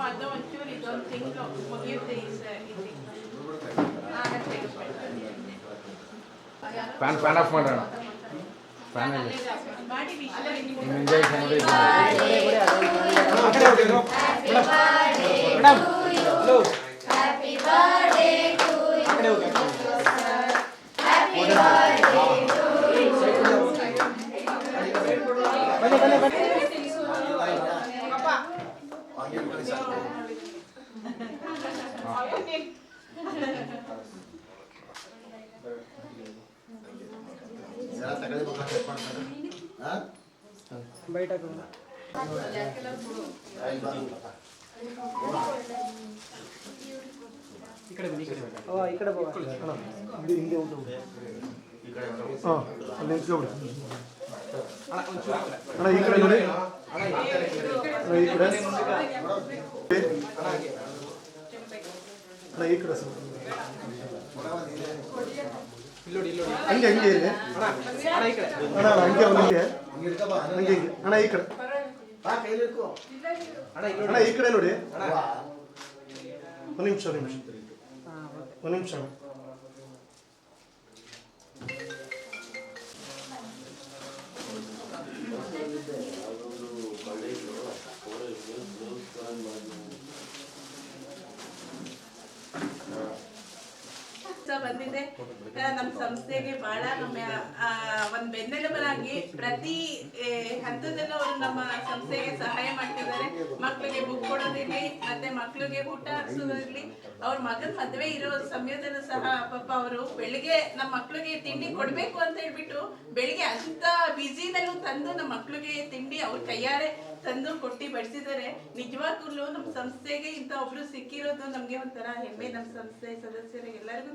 ಅದು ಒಂಚೂರು ಇದೊಂದು ತಿಂಗಳು ಮುಗಿಯುತ್ತೆ ಈ ಫ್ಯಾನ್ ಆಫ್ ಮಾಡೋಣ. ಫ್ಯಾನ್ ಮಾಡಿ ಎಂಜಾಯ್ బయటకు ఇక్కడ ಹಿಂಗೆ ಉಂಟು ಅಲ್ಲಿ ನಿಂತ್ಕೊಬಿಡಿ ಅಣ್ಣ ಈ ಕಡೆ ನೋಡಿ ಅಣ್ಣ ಈ ಕಡೆ ಅಣ್ಣ ಈ ಕಡೆ ಸರ್ ಹಂಗೆ ಹಂಗೆ ಇದೆ ಅಣ್ಣ ಹಂಗೆ ಹಂಗೆ ಹಂಗೆ ಅಣ್ಣ ಈ ಕಡೆ ಅಣ್ಣ ಈ ಕಡೆ ನೋಡಿ ಒಂದು ನಿಮಿಷ ಒಂದು ನಿಮಿಷ ಬಂದಿದೆ. ನಮ್ಮ ಸಂಸ್ಥೆಗೆ ಬಹಳ ನಮ್ಮ ಒಂದು ಬೆನ್ನೆಲುಬಾಗಿ ಪ್ರತಿ ಹಂತದಲ್ಲೂ ಅವರು ನಮ್ಮ ಸಂಸ್ಥೆಗೆ ಸಹಾಯ ಮಾಡ್ತಿದ್ದಾರೆ. ಮಕ್ಕಳಿಗೆ ಬುಕ್ ಕೊಡೋದಿರ್ಲಿ, ಮತ್ತೆ ಮಕ್ಕಳಿಗೆ ಊಟ ಹಾಕ್ಸೋದಿರ್ಲಿ, ಅವ್ರ ಮಗನ ಮದುವೆ ಇರೋ ಸಮಯದಲ್ಲೂ ಸಹ ಪಾಪ ಅವರು ಬೆಳಿಗ್ಗೆ ನಮ್ಮ ಮಕ್ಕಳಿಗೆ ತಿಂಡಿ ಕೊಡ್ಬೇಕು ಅಂತ ಹೇಳ್ಬಿಟ್ಟು ಬೆಳಿಗ್ಗೆ ಅಂತ ಬಿಸಿನಲ್ಲೂ ತಂದು ನಮ್ಮ ಮಕ್ಕಳಿಗೆ ತಿಂಡಿ ಅವ್ರ ಕೈಯಾರೆ ತಂದು ಕೊಟ್ಟು ಬಡಿಸಿದ್ದಾರೆ. ನಿಜವಾಗ್ಲೂ ನಮ್ಮ ಸಂಸ್ಥೆಗೆ ಇಂಥ ಒಬ್ರು ಸಿಕ್ಕಿರೋದು ನಮ್ಗೆ ಒಂಥರ ಹೆಮ್ಮೆ. ನಮ್ಮ ಸಂಸ್ಥೆ ಸದಸ್ಯರಿಗೆ ಎಲ್ಲರಿಗೂ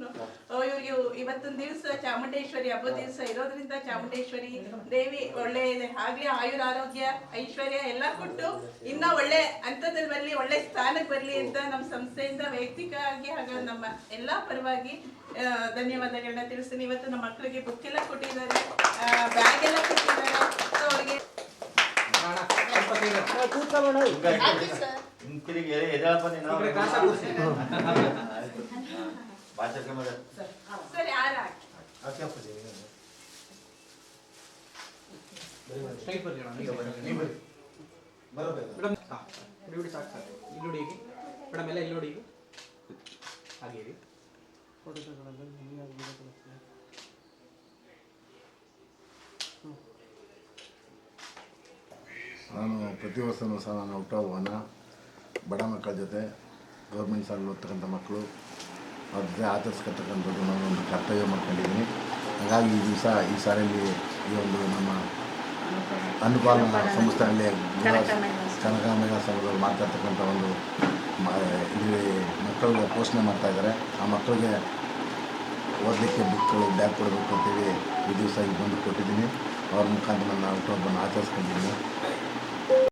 ಇವ್ರಿಗೆ ಇವತ್ತೊಂದು ದಿವಸ ಚಾಮುಂಡೇಶ್ವರಿ ಹಬ್ಬದ ದಿವಸ ಇರೋದ್ರಿಂದ ಚಾಮುಂಡೇಶ್ವರಿ ದೇವಿ ಒಳ್ಳೆ ಆಗ್ಲಿ ಆಯುರ ಆರೋಗ್ಯ ಐಶ್ವರ್ಯ ಎಲ್ಲ ಕೊಟ್ಟು ಇನ್ನ ಒಳ್ಳೆ ಹಂತದಲ್ಲಿ ಬರ್ಲಿ, ಒಳ್ಳೆ ಸ್ಥಾನಕ್ಕೆ ಬರ್ಲಿ ಅಂತ ನಮ್ಮ ಸಂಸ್ಥೆಯಿಂದ ವೈಯಕ್ತಿಕವಾಗಿ ಹಾಗೂ ನಮ್ಮ ಎಲ್ಲಾ ಪರವಾಗಿ ಧನ್ಯವಾದಗಳನ್ನ ತಿಳಿಸ್ತೀನಿ. ಇವತ್ತು ನಮ್ಮ ಮಕ್ಕಳಿಗೆ ಬುಕ್ ಎಲ್ಲ ಕೊಟ್ಟಿದ್ದಾರೆ, ಬ್ಯಾಗ್ ಎಲ್ಲ ಕೊಟ್ಟಿದ್ದಾರೆ. ಅವ್ರಿಗೆ ಸರಿ ಆರ ಮೇಡಮ್ ಎಲ್ಲ ಇಲ್ಲಿ ನೋಡಿ ಹಾಗೆ ನಾನು ಪ್ರತಿ ವರ್ಷವೂ ಸಹ ನಾನು ಹುಟ್ಟುಹಬ್ಬವನ್ನು ಬಡ ಮಕ್ಕಳ ಜೊತೆ ಗೌರ್ಮೆಂಟ್ ಶಾಲೆಗೆ ಓದ್ತಕ್ಕಂಥ ಮಕ್ಕಳು ಅವ್ರ ಜೊತೆ ಆಚರಿಸ್ಕೊಳ್ತಕ್ಕಂಥದ್ದು ನಾನು ಒಂದು ಕರ್ತವ್ಯ ಮಾಡ್ಕೊಂಡಿದ್ದೀನಿ. ಹಾಗಾಗಿ ಈ ದಿವಸ ಈ ಸಾರಿಯಲ್ಲಿ ಈ ಒಂದು ನಮ್ಮ ಅನ್ನಪಾಲನಾ ಸಂಸ್ಥೆಯಲ್ಲಿ ಕನಕ ಮಹಿಳಾ ಸಂಘದವರು ಮಾಡ್ತಾಯಿರ್ತಕ್ಕಂಥ ಒಂದು ಇಲ್ಲಿ ಮಕ್ಕಳಿಗೆ ಪೋಷಣೆ ಮಾಡ್ತಾಯಿದ್ದಾರೆ. ಆ ಮಕ್ಕಳಿಗೆ ಓದಲಿಕ್ಕೆ ಬುಕ್ಗಳು ಬ್ಯಾಗ್ ಕೊಡಬೇಕು ಅಂತೇಳಿ ಈ ದಿವಸ ಇಲ್ಲಿ ಬಂದು ಕೊಟ್ಟಿದ್ದೀನಿ. ಅವ್ರ ಮುಖಾಂತರ ನಾನು ಹುಟ್ಟುಹಬ್ಬವನ್ನು ಆಚರಿಸ್ಕೊಂಡಿದ್ದೀನಿ.